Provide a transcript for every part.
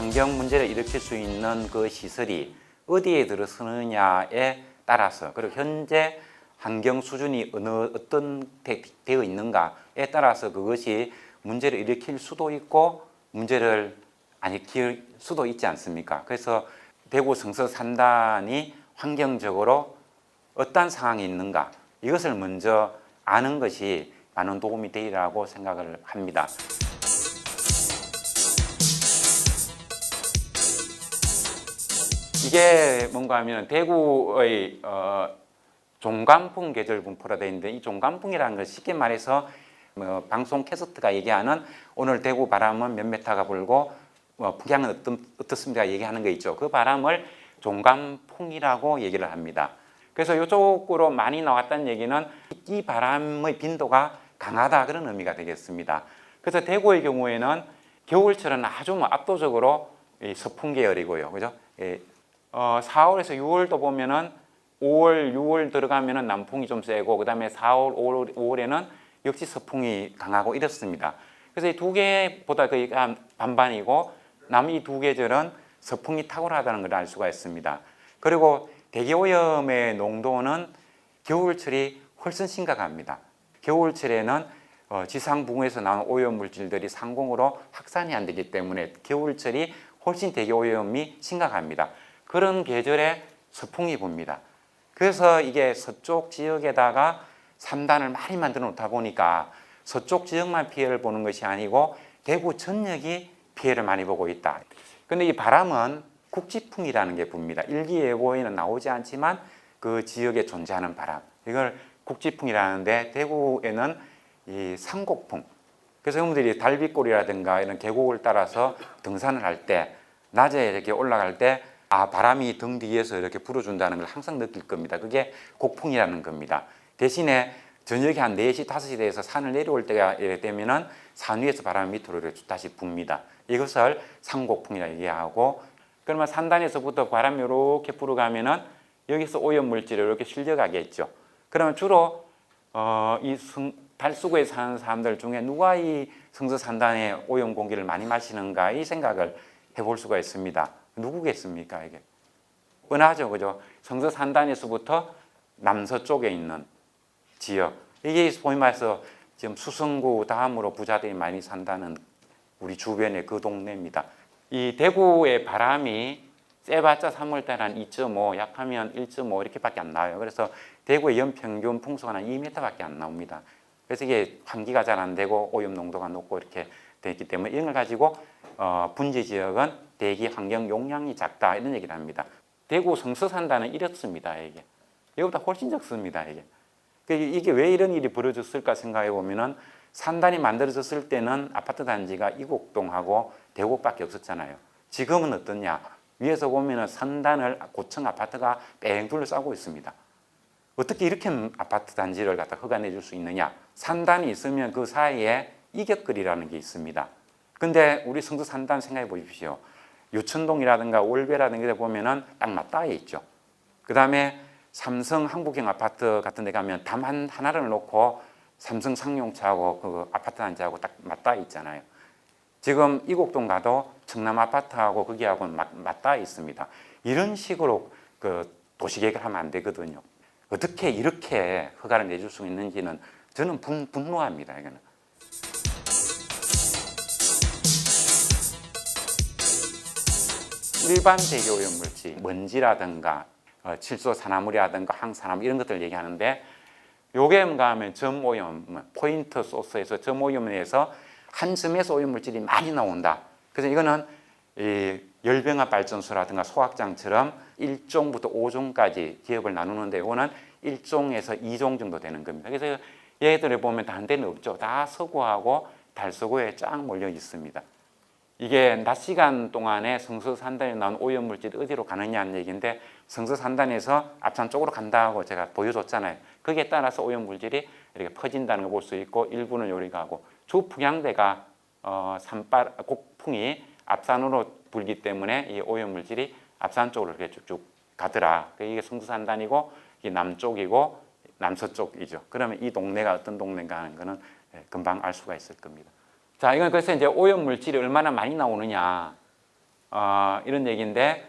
환경 문제를 일으킬 수 있는 그 시설이 어디에 들어서느냐에 따라서, 그리고 현재 환경 수준이 어떤 되어 있는가에 따라서 그것이 문제를 일으킬 수도 있고 문제를 안 일으킬 수도 있지 않습니까? 그래서 대구 성서산단이 환경적으로 어떤 상황이 있는가, 이것을 먼저 아는 것이 많은 도움이 되리라고 생각을 합니다. 이게 뭔가 하면 대구의 종간풍 계절 분포라 되어 있는데, 이 종간풍이라는 건 쉽게 말해서 방송 캐스트가 얘기하는 오늘 대구 바람은 몇 메타가 불고 풍향은 어떻습니까 얘기하는 거 있죠. 그 바람을 종간풍이라고 얘기를 합니다. 그래서 이쪽으로 많이 나왔다는 얘기는 이 바람의 빈도가 강하다, 그런 의미가 되겠습니다. 그래서 대구의 경우에는 겨울철은 아주 압도적으로 서풍 계열이고요, 그죠? 4월에서 6월도 보면은 5월, 6월 들어가면은 남풍이 좀 세고, 그 다음에 4월, 5월, 5월에는 역시 서풍이 강하고 이렇습니다. 그래서 이 두 개보다 거의 반반이고, 남 이 두 계절은 서풍이 탁월하다는 걸 알 수가 있습니다. 그리고 대기오염의 농도는 겨울철이 훨씬 심각합니다. 겨울철에는 지상 붕에서 나온 오염 물질들이 상공으로 확산이 안 되기 때문에 겨울철이 훨씬 대기오염이 심각합니다. 그런 계절에 서풍이 붑니다. 그래서 이게 서쪽 지역에다가 산단을 많이 만들어 놓다 보니까 서쪽 지역만 피해를 보는 것이 아니고 대구 전역이 피해를 많이 보고 있다. 그런데 이 바람은 국지풍이라는 게 붑니다. 일기예보에는 나오지 않지만 그 지역에 존재하는 바람, 이걸 국지풍이라는데, 대구에는 이 상곡풍, 그래서 여러분들이 달빛골이라든가 이런 계곡을 따라서 등산을 할 때 낮에 이렇게 올라갈 때 바람이 등 뒤에서 이렇게 불어준다는 걸 항상 느낄 겁니다. 그게 곡풍이라는 겁니다. 대신에 저녁에 한 4시, 5시 돼서 산을 내려올 때가 되면은 산 위에서 바람이 밑으로 이렇게 다시 붑니다. 이것을 상곡풍이라고 얘기하고, 그러면 산단에서부터 바람이 이렇게 불어가면은 여기서 오염물질이 이렇게 실려가겠죠. 그러면 주로 이 달수구에 사는 사람들 중에 누가 이 성서산단의 오염 공기를 많이 마시는가, 이 생각을 해볼 수가 있습니다. 누구겠습니까? 이게 뻔하죠, 그죠? 성서산단에서부터 남서쪽에 있는 지역, 이게 소위 말해서 지금 수성구 다음으로 부자들이 많이 산다는 우리 주변의 그 동네입니다. 이 대구의 바람이 세봤자 3월달 한 2.5, 약하면 1.5 이렇게밖에 안 나와요. 그래서 대구의 연평균 풍속은 한 2m밖에 안 나옵니다. 그래서 이게 환기가 잘 안 되고 오염 농도가 높고 이렇게 되기 때문에, 이런 걸 가지고 분지 지역은 대기 환경 용량이 작다, 이런 얘기를 합니다. 대구 성서산단은 이렇습니다. 이게 이거보다 훨씬 적습니다. 이게 왜 이런 일이 벌어졌을까 생각해 보면은, 산단이 만들어졌을 때는 아파트 단지가 이곡동하고 대곡밖에 없었잖아요. 지금은 어떠냐? 위에서 보면은 산단을 고층 아파트가 뺑 둘러싸고 있습니다. 어떻게 이렇게 아파트 단지를 갖다 허가내 줄 수 있느냐? 산단이 있으면 그 사이에 이격거리라는 게 있습니다. 근데 우리 성서산단 생각해 보십시오. 유천동이라든가 올배라든가 데 보면은 딱 맞닿아 있죠. 그 다음에 삼성 한국형 아파트 같은 데 가면 담 하나를 놓고 삼성 상용차하고 그 아파트 단지하고 딱 맞닿아 있잖아요. 지금 이곡동 가도 청남 아파트하고 거기하고는 맞닿아 있습니다. 이런 식으로 그 도시계획을 하면 안 되거든요. 어떻게 이렇게 허가를 내줄 수 있는지는 저는 분노합니다. 이거는. 일반 대기오염 물질, 먼지라든가 칠소 산화물이라든가 항산화물 이런 것들을 얘기하는데, 요게 뭔가 하면 점오염, 포인트 소스에서 점오염에 의해서 한 점에서 오염물질이 많이 나온다. 그래서 이거는 이 열병합 발전소라든가 소각장처럼 1종부터 5종까지 기업을 나누는데, 이거는 1종에서 2종 정도 되는 겁니다. 그래서 얘들을 보면 다른 데는 없죠. 다 서구하고 달서구에 쫙 몰려 있습니다. 이게 낮 시간 동안에 성서산단에 나온 오염물질이 어디로 가느냐는 얘기인데, 성서산단에서 앞산 쪽으로 간다고 제가 보여줬잖아요. 거기에 따라서 오염물질이 이렇게 퍼진다는 걸 볼 수 있고, 일부는 요리 가고, 주풍향대가 곡풍이 앞산으로 불기 때문에 이 오염물질이 앞산 쪽으로 이렇게 쭉쭉 가더라. 이게 성서산단이고, 이게 남쪽이고 남서쪽이죠. 그러면 이 동네가 어떤 동네인가 하는 거는 금방 알 수가 있을 겁니다. 자, 이건 그래서 이제 오염물질이 얼마나 많이 나오느냐. 이런 얘기인데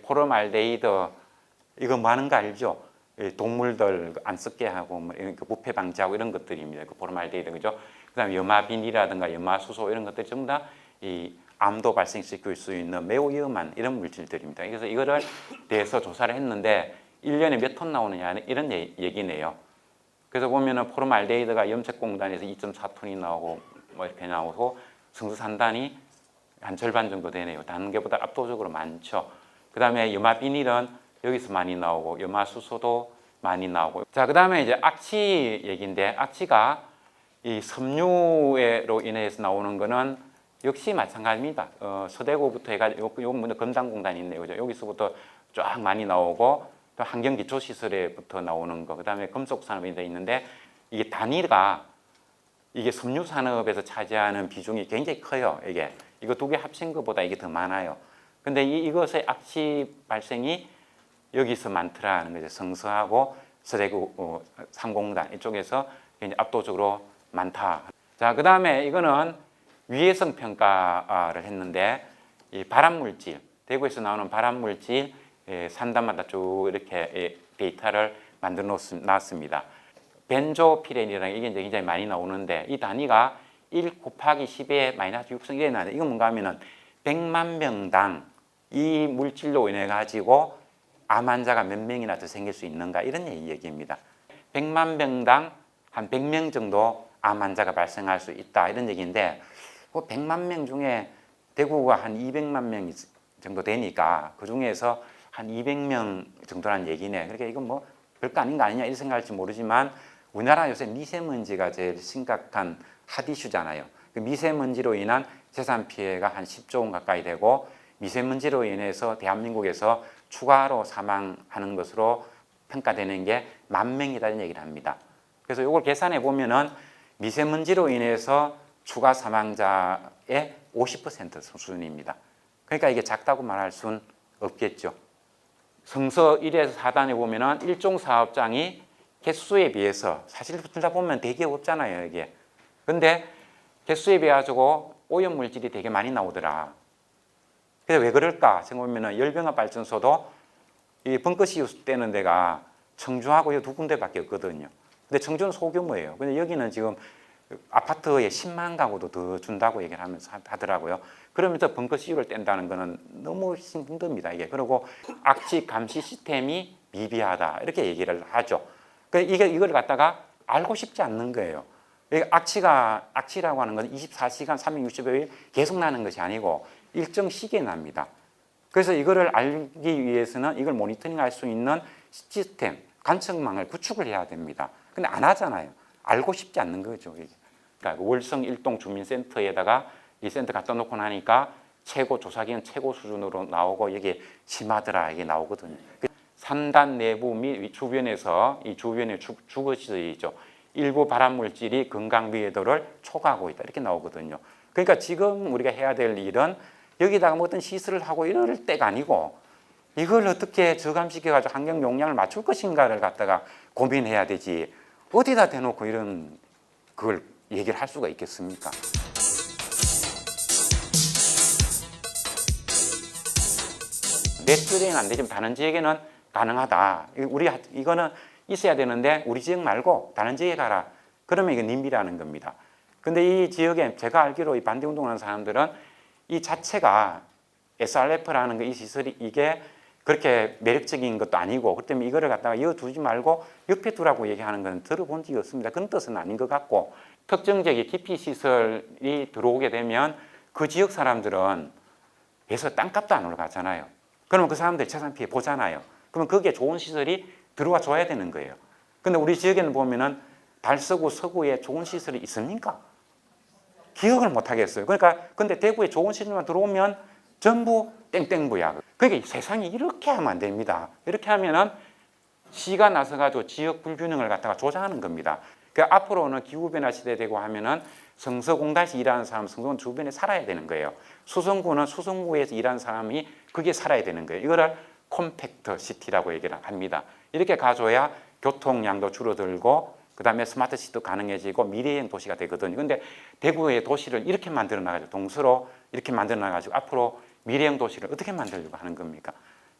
포름알데히드 이거 뭐 하는 거 알죠? 동물들 안 썩게 하고 뭐 이런 그 부패 방지하고 이런 것들입니다. 그 포름알데히드 그죠? 그다음에 염화비닐이라든가 염화수소 이런 것들이 전부 다 이 암도 발생시킬 수 있는 매우 위험한 이런 물질들입니다. 그래서 이거를 대해서 조사를 했는데 1년에 몇 톤 나오느냐 이런 얘기네요. 그래서 보면은 포름알데히드가 염색공단에서 2.4톤이 나오고 뭐 이렇게 나오고 성수산단이 한 절반 정도 되네요. 다른 게보다 압도적으로 많죠. 그다음에 염화비닐은 여기서 많이 나오고 염화수소도 많이 나오고. 자, 그다음에 이제 악취 얘기인데 악취가 이 섬유로 인해서 나오는 거는 역시 마찬가지입니다. 서대구부터 해가지고 요 먼저 검장공단이 있네요. 그죠? 여기서부터 쫙 많이 나오고 또 환경기초시설에부터 나오는 거. 그다음에 금속산업이 돼 있는데 이게 단위가 이게 섬유 산업에서 차지하는 비중이 굉장히 커요. 이거 두 개 합친 것보다 이게 더 많아요. 근데 이것의 악취 발생이 여기서 많더라는 거죠. 성서하고 서대구 상공단 이쪽에서 굉장히 압도적으로 많다. 자, 그다음에 이거는 위해성 평가를 했는데 이 발암물질, 대구에서 나오는 발암물질 산단마다 쭉 이렇게 데이터를 만들어 놨습니다. 벤조피렌이라는 이게 굉장히 많이 나오는데 이 단위가 1 곱하기 10의 마이너스 6성 이래 나는데 이건 뭔가 하면은 100만 명당 이 물질로 인해 가지고 암 환자가 몇 명이나 더 생길 수 있는가 이런 얘기입니다. 100만 명당 한 100명 정도 암 환자가 발생할 수 있다 이런 얘기인데 그 100만 명 중에 대구가 한 200만 명 정도 되니까 그 중에서 한 200명 정도라는 얘기네. 그러니까 이건 뭐 별거 아닌 거 아니냐 이런 생각할지 모르지만 우리나라 요새 미세먼지가 제일 심각한 핫 이슈잖아요. 그 미세먼지로 인한 재산 피해가 한 10조 원 가까이 되고 미세먼지로 인해서 대한민국에서 추가로 사망하는 것으로 평가되는 게 10,000명이라는 얘기를 합니다. 그래서 이걸 계산해 보면은 미세먼지로 인해서 추가 사망자의 50% 수준입니다. 그러니까 이게 작다고 말할 수는 없겠죠. 성서 1에서 4단에 보면은 일종 사업장이 개수에 비해서 사실 둘 다 보면 되게 없잖아요, 이게. 근데 개수에 비해 가지고 오염 물질이 되게 많이 나오더라. 그래서 왜 그럴까? 지금 보면은 열병합 발전소도 이 벙커시 떼는 데가 청주하고 이 두 군데밖에 없거든요. 근데 청주는 소규모예요. 근데 여기는 지금 아파트에 10만 가구도 더 준다고 얘기를 하면서 하더라고요. 그러면서 벙커시유를 뗀다는 거는 너무 힘듭니다. 이게. 그리고 악취 감시 시스템이 미비하다. 이렇게 얘기를 하죠. 이걸 갖다가 알고 싶지 않는 거예요. 악취라고 하는 건 24시간 365일 계속 나는 것이 아니고 일정 시기에 납니다. 그래서 이거를 알기 위해서는 이걸 모니터링할 수 있는 시스템, 관측망을 구축을 해야 됩니다. 근데 안 하잖아요. 알고 싶지 않는 거죠. 그러니까 월성 일동 주민센터에다가 이 센터 갖다 놓고 나니까 최고 조사기는 최고 수준으로 나오고 이게 심하더라 이게 나오거든요. 산단 내부 및 주변에서 이 주변의 주거시설이죠. 일부 발암물질이 건강 위해도를 초과하고 있다 이렇게 나오거든요. 그러니까 지금 우리가 해야 될 일은 여기다가 뭐 어떤 시설을 하고 이럴 때가 아니고 이걸 어떻게 저감시켜가지고 환경 용량을 맞출 것인가를 갖다가 고민해야 되지 어디다 대놓고 이런 그걸 얘기를 할 수가 있겠습니까? 내 지역에는 안 되지만 다른 지역에는 가능하다. 이거는 있어야 되는데 우리 지역 말고 다른 지역에 가라. 그러면 이게 님비라는 겁니다. 근데 이 지역에 제가 알기로 이 반대운동하는 사람들은 이 자체가 SRF라는 이 시설이 이게 그렇게 매력적인 것도 아니고 그렇기 때문에 이거를 갖다가 이어 두지 말고 옆에 두라고 얘기하는 건 들어본 적이 없습니다. 그런 뜻은 아닌 것 같고 특정 지역에 기피 시설이 들어오게 되면 그 지역 사람들은 그래서 땅값도 안 올라가잖아요. 그러면 그 사람들 재산 피해 보잖아요. 그러면 거기에 좋은 시설이 들어와 줘야 되는 거예요. 근데 우리 지역에는 보면은 달서구, 서구에 좋은 시설이 있습니까? 기억을 못 하겠어요. 그러니까 근데 대구에 좋은 시설만 들어오면 전부 땡땡부야. 그러니까 세상이 이렇게 하면 안 됩니다. 이렇게 하면은 시가 나서가지고 지역 불균형을 갖다가 조장하는 겁니다. 그 앞으로는 기후변화 시대 되고 하면은 성서공단에서 일하는 사람 성서공 주변에 살아야 되는 거예요. 수성구는 수성구에서 일하는 사람이 그게 살아야 되는 거예요. 이거를 컴팩트 시티라고 얘기를 합니다. 이렇게 가져야 교통량도 줄어들고 그다음에 스마트 시티도 가능해지고 미래형 도시가 되거든요. 근데 대구의 도시를 이렇게 만들어 나가지고 동서로 이렇게 만들어 나가지고 앞으로 미래형 도시를 어떻게 만들려고 하는 겁니까?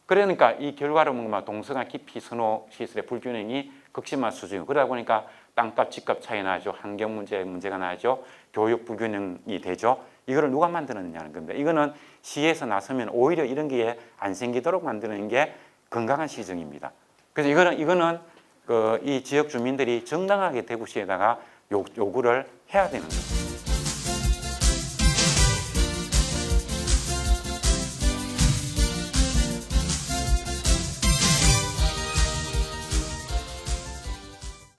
그러니까 이 결과로 뭔가 동서간 기피 선호 시설의 불균형이 극심한 수준이고 그러다 보니까 땅값, 집값 차이 나죠. 환경 문제가 나죠. 교육 불균형이 되죠. 이거를 누가 만드느냐는 겁니다. 이거는 시에서 나서면 오히려 이런 게 안 생기도록 만드는 게 건강한 시정입니다. 그래서 이거는 이 지역 주민들이 정당하게 대구시에다가 요구를 해야 되는 겁니다.